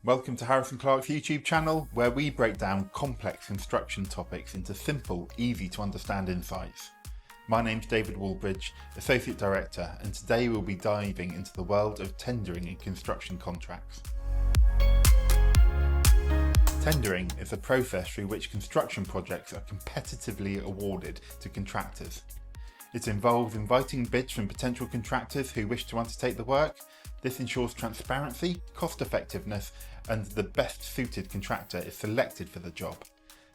Welcome to Harrison Clarke's YouTube channel, where we break down complex construction topics into simple, easy to understand insights. My name's David Wallbridge, Associate Director, and today we'll be diving into the world of tendering in construction contracts. Tendering is a process through which construction projects are competitively awarded to contractors. It involves inviting bids from potential contractors who wish to undertake the work. This ensures transparency, cost effectiveness, and the best suited contractor is selected for the job.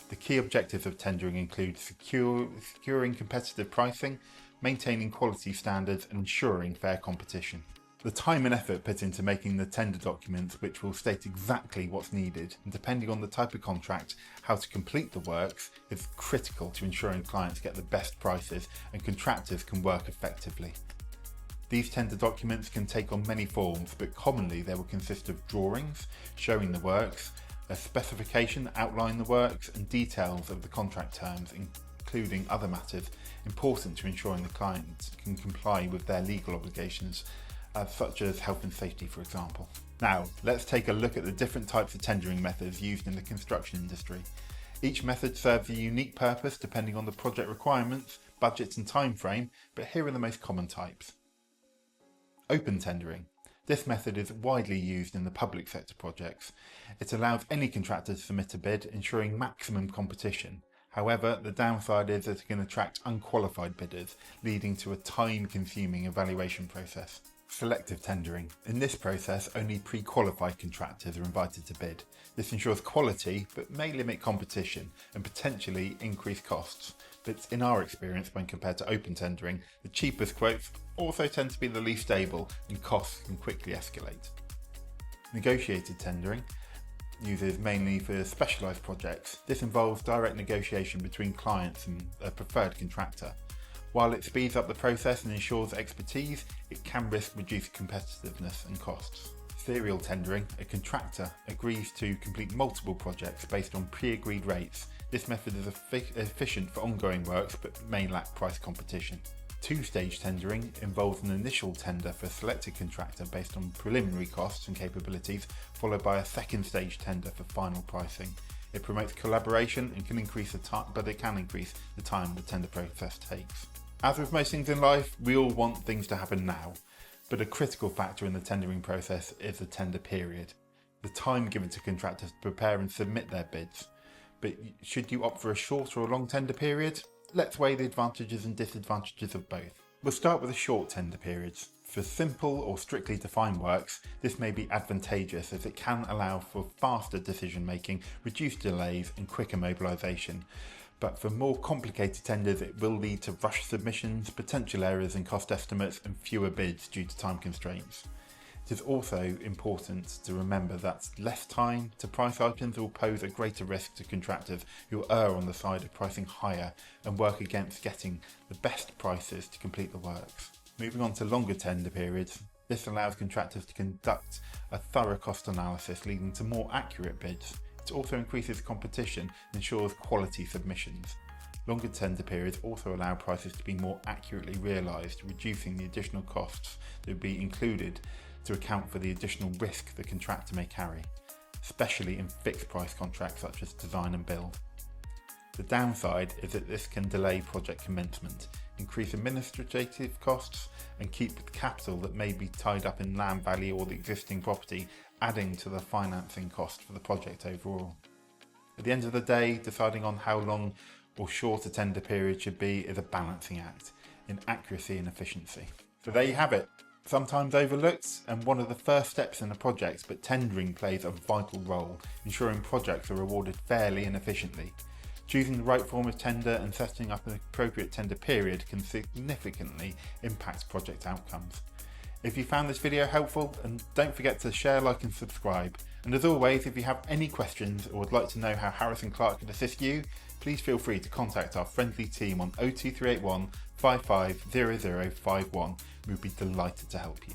The key objectives of tendering include securing competitive pricing, maintaining quality standards, and ensuring fair competition. The time and effort put into making the tender documents, which will state exactly what's needed, and depending on the type of contract, how to complete the works, is critical to ensuring clients get the best prices and contractors can work effectively. These tender documents can take on many forms, but commonly they will consist of drawings showing the works, a specification outlining the works, and details of the contract terms, including other matters important to ensuring the client can comply with their legal obligations, such as health and safety, for example. Now, let's take a look at the different types of tendering methods used in the construction industry. Each method serves a unique purpose depending on the project requirements, budgets and time frame, but here are the most common types. Open tendering. This method is widely used in the public sector projects. It allows any contractor to submit a bid, ensuring maximum competition. However, the downside is that it can attract unqualified bidders, leading to a time-consuming evaluation process. Selective tendering. In this process, only pre-qualified contractors are invited to bid. This ensures quality, but may limit competition and potentially increase costs. But in our experience, when compared to open tendering, the cheapest quotes also tend to be the least stable and costs can quickly escalate. Negotiated tendering uses mainly for specialised projects. This involves direct negotiation between clients and a preferred contractor. While it speeds up the process and ensures expertise, it can risk reduced competitiveness and costs. Serial tendering. A contractor agrees to complete multiple projects based on pre-agreed rates. This method is efficient for ongoing works but may lack price competition. Two-stage tendering involves an initial tender for a selected contractor based on preliminary costs and capabilities, followed by a second stage tender for final pricing. It promotes collaboration and can increase the time, but it can increase the time the tender process takes. As with most things in life, we all want things to happen now, but a critical factor in the tendering process is the tender period, the time given to contractors to prepare and submit their bids. But should you opt for a short or a long tender period? Let's weigh the advantages and disadvantages of both. We'll start with the short tender periods. For simple or strictly defined works, this may be advantageous as it can allow for faster decision making, reduced delays and quicker mobilisation. But for more complicated tenders, it will lead to rushed submissions, potential errors in cost estimates and fewer bids due to time constraints. It is also important to remember that less time to price items will pose a greater risk to contractors who err on the side of pricing higher and work against getting the best prices to complete the works. Moving on to longer tender periods, this allows contractors to conduct a thorough cost analysis, leading to more accurate bids. It also increases competition and ensures quality submissions. Longer tender periods also allow prices to be more accurately realised, reducing the additional costs that would be included to account for the additional risk the contractor may carry, especially in fixed price contracts such as design and build. The downside is that this can delay project commencement, increase administrative costs, and keep the capital that may be tied up in land value or the existing property, adding to the financing cost for the project overall. At the end of the day, deciding on how long or short a tender period should be is a balancing act in accuracy and efficiency. So there you have it. Sometimes overlooked and one of the first steps in a project, but tendering plays a vital role, ensuring projects are awarded fairly and efficiently. Choosing the right form of tender and setting up an appropriate tender period can significantly impact project outcomes. If you found this video helpful, and don't forget to share, like and subscribe. And as always, if you have any questions or would like to know how Harrison Clarke can assist you, please feel free to contact our friendly team on 02381 550051. We'd be delighted to help you.